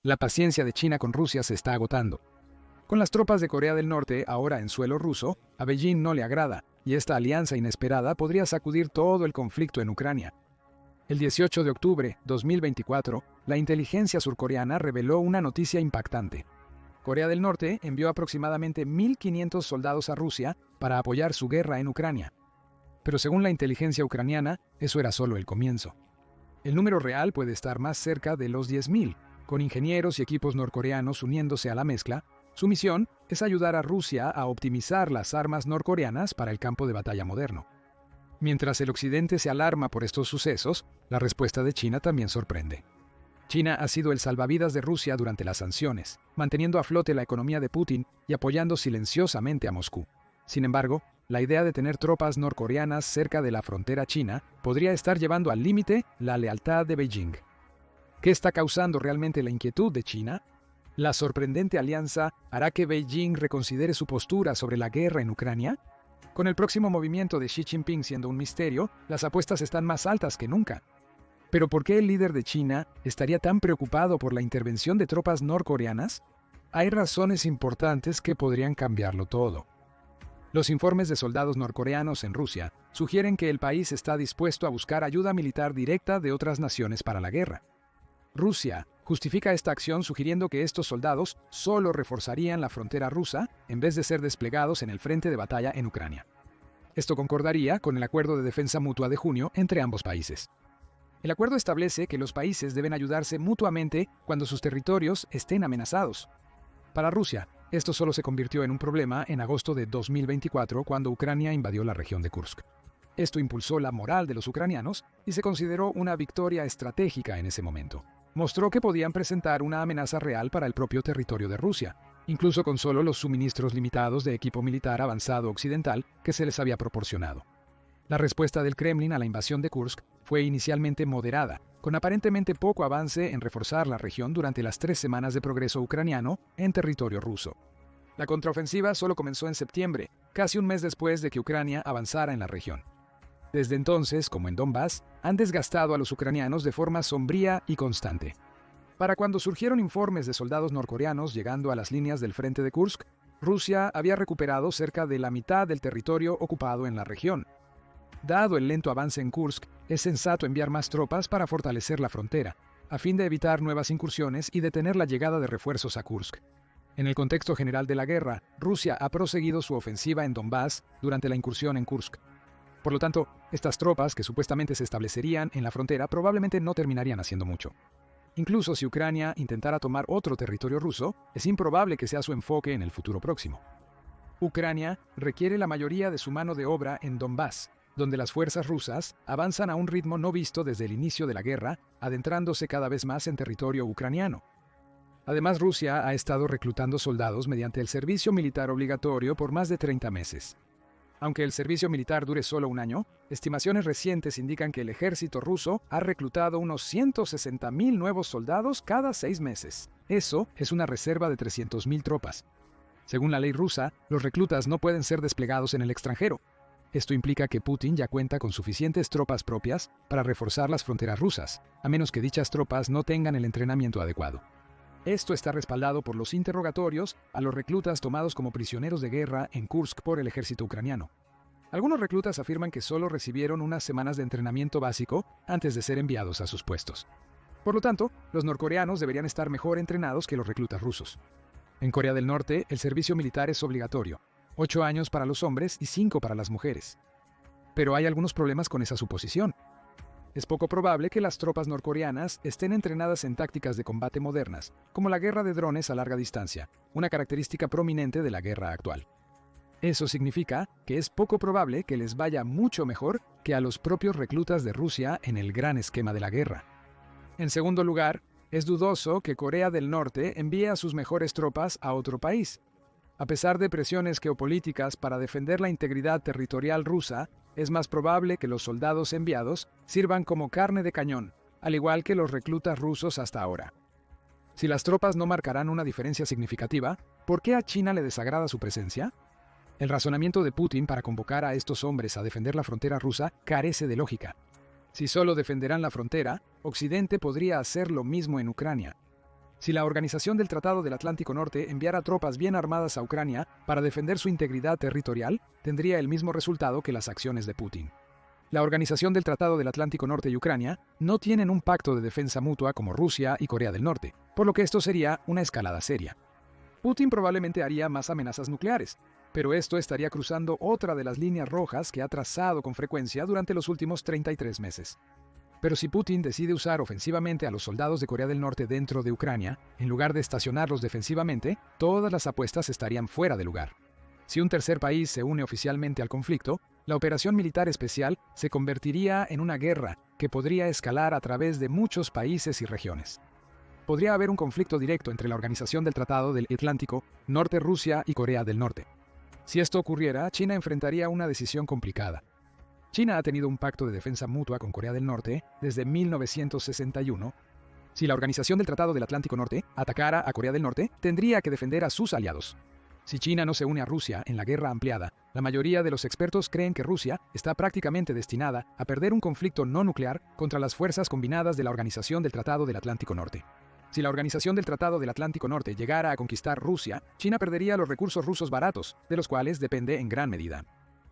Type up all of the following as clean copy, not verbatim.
La paciencia de China con Rusia se está agotando. Con las tropas de Corea del Norte ahora en suelo ruso, a Beijing no le agrada, y esta alianza inesperada podría sacudir todo el conflicto en Ucrania. El 18 de octubre de 2024, la inteligencia surcoreana reveló una noticia impactante. Corea del Norte envió aproximadamente 1.500 soldados a Rusia para apoyar su guerra en Ucrania. Pero según la inteligencia ucraniana, eso era solo el comienzo. El número real puede estar más cerca de los 10.000, con ingenieros y equipos norcoreanos uniéndose a la mezcla. Su misión es ayudar a Rusia a optimizar las armas norcoreanas para el campo de batalla moderno. Mientras el Occidente se alarma por estos sucesos, la respuesta de China también sorprende. China ha sido el salvavidas de Rusia durante las sanciones, manteniendo a flote la economía de Putin y apoyando silenciosamente a Moscú. Sin embargo, la idea de tener tropas norcoreanas cerca de la frontera china podría estar llevando al límite la lealtad de Beijing. ¿Qué está causando realmente la inquietud de China? ¿La sorprendente alianza hará que Beijing reconsidere su postura sobre la guerra en Ucrania? Con el próximo movimiento de Xi Jinping siendo un misterio, las apuestas están más altas que nunca. ¿Pero por qué el líder de China estaría tan preocupado por la intervención de tropas norcoreanas? Hay razones importantes que podrían cambiarlo todo. Los informes de soldados norcoreanos en Rusia sugieren que el país está dispuesto a buscar ayuda militar directa de otras naciones para la guerra. Rusia justifica esta acción sugiriendo que estos soldados solo reforzarían la frontera rusa en vez de ser desplegados en el frente de batalla en Ucrania. Esto concordaría con el acuerdo de defensa mutua de junio entre ambos países. El acuerdo establece que los países deben ayudarse mutuamente cuando sus territorios estén amenazados. Para Rusia, esto solo se convirtió en un problema en agosto de 2024 cuando Ucrania invadió la región de Kursk. Esto impulsó la moral de los ucranianos y se consideró una victoria estratégica en ese momento. Mostró que podían presentar una amenaza real para el propio territorio de Rusia, incluso con solo los suministros limitados de equipo militar avanzado occidental que se les había proporcionado. La respuesta del Kremlin a la invasión de Kursk fue inicialmente moderada, con aparentemente poco avance en reforzar la región durante las 3 semanas de progreso ucraniano en territorio ruso. La contraofensiva solo comenzó en septiembre, casi un mes después de que Ucrania avanzara en la región. Desde entonces, como en Donbass, han desgastado a los ucranianos de forma sombría y constante. Para cuando surgieron informes de soldados norcoreanos llegando a las líneas del frente de Kursk, Rusia había recuperado cerca de la mitad del territorio ocupado en la región. Dado el lento avance en Kursk, es sensato enviar más tropas para fortalecer la frontera, a fin de evitar nuevas incursiones y detener la llegada de refuerzos a Kursk. En el contexto general de la guerra, Rusia ha proseguido su ofensiva en Donbass durante la incursión en Kursk. Por lo tanto, estas tropas que supuestamente se establecerían en la frontera probablemente no terminarían haciendo mucho. Incluso si Ucrania intentara tomar otro territorio ruso, es improbable que sea su enfoque en el futuro próximo. Ucrania requiere la mayoría de su mano de obra en Donbass, donde las fuerzas rusas avanzan a un ritmo no visto desde el inicio de la guerra, adentrándose cada vez más en territorio ucraniano. Además, Rusia ha estado reclutando soldados mediante el servicio militar obligatorio por más de 30 meses. Aunque el servicio militar dure solo un año, estimaciones recientes indican que el ejército ruso ha reclutado unos 160.000 nuevos soldados cada 6 meses. Eso es una reserva de 300.000 tropas. Según la ley rusa, los reclutas no pueden ser desplegados en el extranjero. Esto implica que Putin ya cuenta con suficientes tropas propias para reforzar las fronteras rusas, a menos que dichas tropas no tengan el entrenamiento adecuado. Esto está respaldado por los interrogatorios a los reclutas tomados como prisioneros de guerra en Kursk por el ejército ucraniano. Algunos reclutas afirman que solo recibieron unas semanas de entrenamiento básico antes de ser enviados a sus puestos. Por lo tanto, los norcoreanos deberían estar mejor entrenados que los reclutas rusos. En Corea del Norte, el servicio militar es obligatorio, 8 años para los hombres y 5 para las mujeres. Pero hay algunos problemas con esa suposición. Es poco probable que las tropas norcoreanas estén entrenadas en tácticas de combate modernas, como la guerra de drones a larga distancia, una característica prominente de la guerra actual. Eso significa que es poco probable que les vaya mucho mejor que a los propios reclutas de Rusia en el gran esquema de la guerra. En segundo lugar, es dudoso que Corea del Norte envíe a sus mejores tropas a otro país. A pesar de presiones geopolíticas para defender la integridad territorial rusa, es más probable que los soldados enviados sirvan como carne de cañón, al igual que los reclutas rusos hasta ahora. Si las tropas no marcarán una diferencia significativa, ¿por qué a China le desagrada su presencia? El razonamiento de Putin para convocar a estos hombres a defender la frontera rusa carece de lógica. Si solo defenderán la frontera, Occidente podría hacer lo mismo en Ucrania. Si la Organización del Tratado del Atlántico Norte enviara tropas bien armadas a Ucrania para defender su integridad territorial, tendría el mismo resultado que las acciones de Putin. La Organización del Tratado del Atlántico Norte y Ucrania no tienen un pacto de defensa mutua como Rusia y Corea del Norte, por lo que esto sería una escalada seria. Putin probablemente haría más amenazas nucleares, pero esto estaría cruzando otra de las líneas rojas que ha trazado con frecuencia durante los últimos 33 meses. Pero si Putin decide usar ofensivamente a los soldados de Corea del Norte dentro de Ucrania, en lugar de estacionarlos defensivamente, todas las apuestas estarían fuera de lugar. Si un tercer país se une oficialmente al conflicto, la operación militar especial se convertiría en una guerra que podría escalar a través de muchos países y regiones. Podría haber un conflicto directo entre la Organización del Tratado del Atlántico Norte, Rusia y Corea del Norte. Si esto ocurriera, China enfrentaría una decisión complicada. China ha tenido un pacto de defensa mutua con Corea del Norte desde 1961. Si la Organización del Tratado del Atlántico Norte atacara a Corea del Norte, tendría que defender a sus aliados. Si China no se une a Rusia en la guerra ampliada, la mayoría de los expertos creen que Rusia está prácticamente destinada a perder un conflicto no nuclear contra las fuerzas combinadas de la Organización del Tratado del Atlántico Norte. Si la Organización del Tratado del Atlántico Norte llegara a conquistar Rusia, China perdería los recursos rusos baratos, de los cuales depende en gran medida.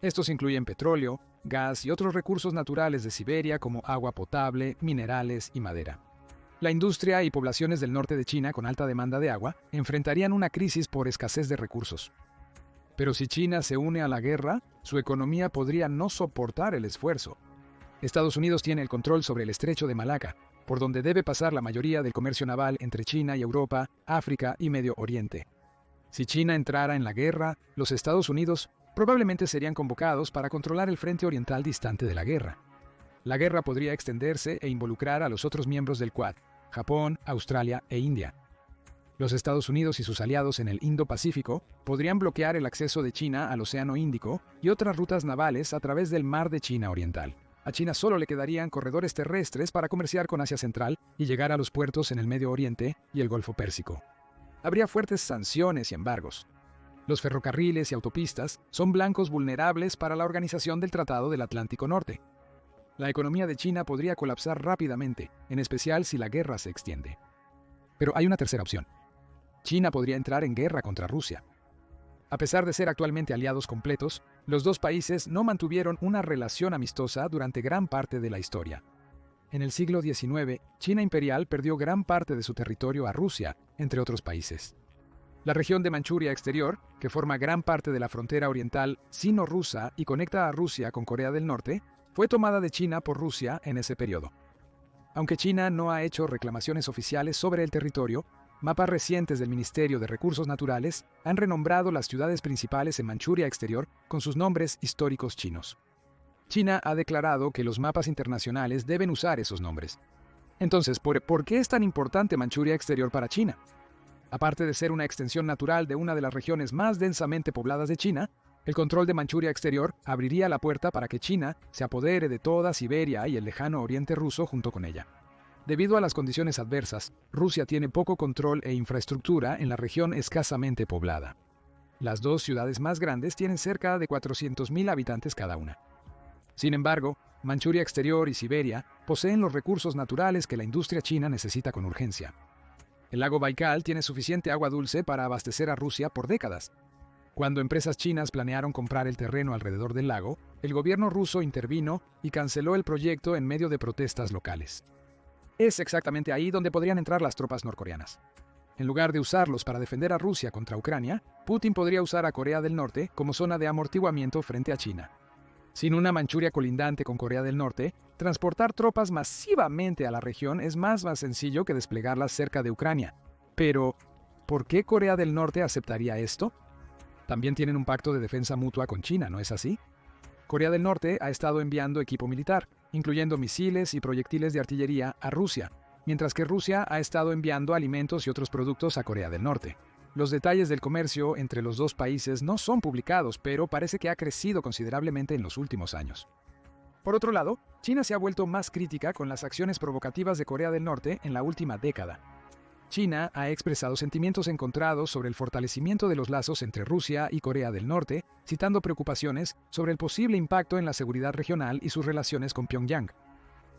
Estos incluyen petróleo, gas y otros recursos naturales de Siberia como agua potable, minerales y madera. La industria y poblaciones del norte de China con alta demanda de agua enfrentarían una crisis por escasez de recursos. Pero si China se une a la guerra, su economía podría no soportar el esfuerzo. Estados Unidos tiene el control sobre el estrecho de Malaca, por donde debe pasar la mayoría del comercio naval entre China y Europa, África y Medio Oriente. Si China entrara en la guerra, los Estados Unidos probablemente serían convocados para controlar el frente oriental distante de la guerra. La guerra podría extenderse e involucrar a los otros miembros del Quad, Japón, Australia e India. Los Estados Unidos y sus aliados en el Indo-Pacífico podrían bloquear el acceso de China al Océano Índico y otras rutas navales a través del Mar de China Oriental. A China solo le quedarían corredores terrestres para comerciar con Asia Central y llegar a los puertos en el Medio Oriente y el Golfo Pérsico. Habría fuertes sanciones y embargos. Los ferrocarriles y autopistas son blancos vulnerables para la Organización del Tratado del Atlántico Norte. La economía de China podría colapsar rápidamente, en especial si la guerra se extiende. Pero hay una tercera opción. China podría entrar en guerra contra Rusia. A pesar de ser actualmente aliados completos, los dos países no mantuvieron una relación amistosa durante gran parte de la historia. En el siglo XIX, China imperial perdió gran parte de su territorio a Rusia, entre otros países. La región de Manchuria Exterior, que forma gran parte de la frontera oriental sino-rusa y conecta a Rusia con Corea del Norte, fue tomada de China por Rusia en ese periodo. Aunque China no ha hecho reclamaciones oficiales sobre el territorio, mapas recientes del Ministerio de Recursos Naturales han renombrado las ciudades principales en Manchuria Exterior con sus nombres históricos chinos. China ha declarado que los mapas internacionales deben usar esos nombres. Entonces, ¿por qué es tan importante Manchuria Exterior para China? Aparte de ser una extensión natural de una de las regiones más densamente pobladas de China, el control de Manchuria Exterior abriría la puerta para que China se apodere de toda Siberia y el lejano oriente ruso junto con ella. Debido a las condiciones adversas, Rusia tiene poco control e infraestructura en la región escasamente poblada. Las dos ciudades más grandes tienen cerca de 400.000 habitantes cada una. Sin embargo, Manchuria Exterior y Siberia poseen los recursos naturales que la industria china necesita con urgencia. El lago Baikal tiene suficiente agua dulce para abastecer a Rusia por décadas. Cuando empresas chinas planearon comprar el terreno alrededor del lago, el gobierno ruso intervino y canceló el proyecto en medio de protestas locales. Es exactamente ahí donde podrían entrar las tropas norcoreanas. En lugar de usarlos para defender a Rusia contra Ucrania, Putin podría usar a Corea del Norte como zona de amortiguamiento frente a China. Sin una Manchuria colindante con Corea del Norte, transportar tropas masivamente a la región es más sencillo que desplegarlas cerca de Ucrania. Pero, ¿por qué Corea del Norte aceptaría esto? También tienen un pacto de defensa mutua con China, ¿no es así? Corea del Norte ha estado enviando equipo militar, incluyendo misiles y proyectiles de artillería, a Rusia, mientras que Rusia ha estado enviando alimentos y otros productos a Corea del Norte. Los detalles del comercio entre los dos países no son publicados, pero parece que ha crecido considerablemente en los últimos años. Por otro lado, China se ha vuelto más crítica con las acciones provocativas de Corea del Norte en la última década. China ha expresado sentimientos encontrados sobre el fortalecimiento de los lazos entre Rusia y Corea del Norte, citando preocupaciones sobre el posible impacto en la seguridad regional y sus relaciones con Pyongyang.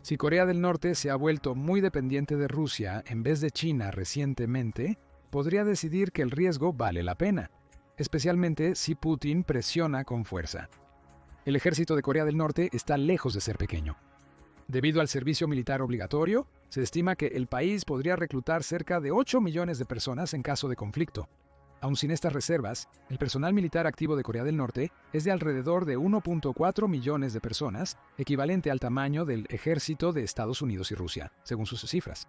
Si Corea del Norte se ha vuelto muy dependiente de Rusia en vez de China recientemente, podría decidir que el riesgo vale la pena, especialmente si Putin presiona con fuerza. El ejército de Corea del Norte está lejos de ser pequeño. Debido al servicio militar obligatorio, se estima que el país podría reclutar cerca de 8 millones de personas en caso de conflicto. Aun sin estas reservas, el personal militar activo de Corea del Norte es de alrededor de 1.4 millones de personas, equivalente al tamaño del ejército de Estados Unidos y Rusia, según sus cifras.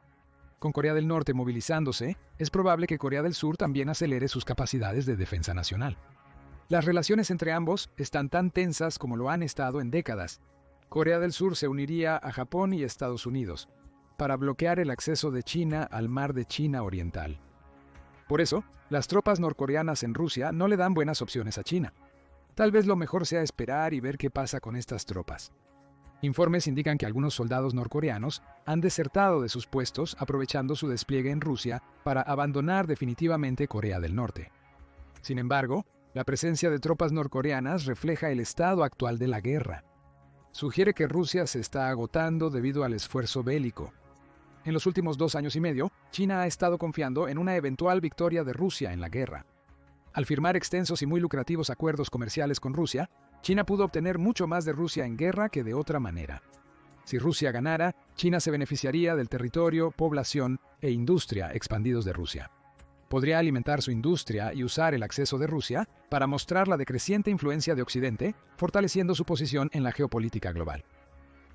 Con Corea del Norte movilizándose, es probable que Corea del Sur también acelere sus capacidades de defensa nacional. Las relaciones entre ambos están tan tensas como lo han estado en décadas. Corea del Sur se uniría a Japón y Estados Unidos para bloquear el acceso de China al mar de China Oriental. Por eso, las tropas norcoreanas en Rusia no le dan buenas opciones a China. Tal vez lo mejor sea esperar y ver qué pasa con estas tropas. Informes indican que algunos soldados norcoreanos han desertado de sus puestos aprovechando su despliegue en Rusia para abandonar definitivamente Corea del Norte. Sin embargo, la presencia de tropas norcoreanas refleja el estado actual de la guerra. Sugiere que Rusia se está agotando debido al esfuerzo bélico. En los últimos 2 años y medio, China ha estado confiando en una eventual victoria de Rusia en la guerra. Al firmar extensos y muy lucrativos acuerdos comerciales con Rusia, China pudo obtener mucho más de Rusia en guerra que de otra manera. Si Rusia ganara, China se beneficiaría del territorio, población e industria expandidos de Rusia. Podría alimentar su industria y usar el acceso de Rusia para mostrar la decreciente influencia de Occidente, fortaleciendo su posición en la geopolítica global.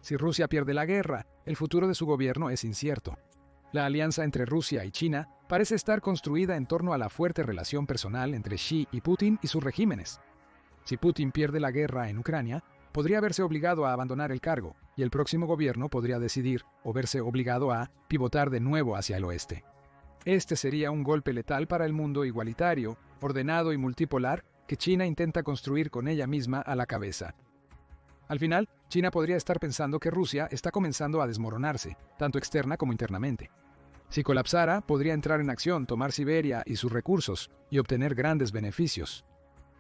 Si Rusia pierde la guerra, el futuro de su gobierno es incierto. La alianza entre Rusia y China parece estar construida en torno a la fuerte relación personal entre Xi y Putin y sus regímenes. Si Putin pierde la guerra en Ucrania, podría verse obligado a abandonar el cargo, y el próximo gobierno podría decidir o verse obligado a pivotar de nuevo hacia el oeste. Este sería un golpe letal para el mundo igualitario, ordenado y multipolar que China intenta construir con ella misma a la cabeza. Al final, China podría estar pensando que Rusia está comenzando a desmoronarse, tanto externa como internamente. Si colapsara, podría entrar en acción, tomar Siberia y sus recursos, y obtener grandes beneficios.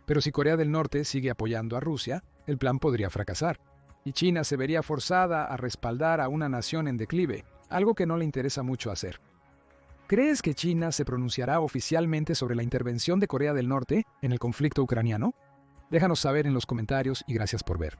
Pero si Corea del Norte sigue apoyando a Rusia, el plan podría fracasar, y China se vería forzada a respaldar a una nación en declive, algo que no le interesa mucho hacer. ¿Crees que China se pronunciará oficialmente sobre la intervención de Corea del Norte en el conflicto ucraniano? Déjanos saber en los comentarios y gracias por ver.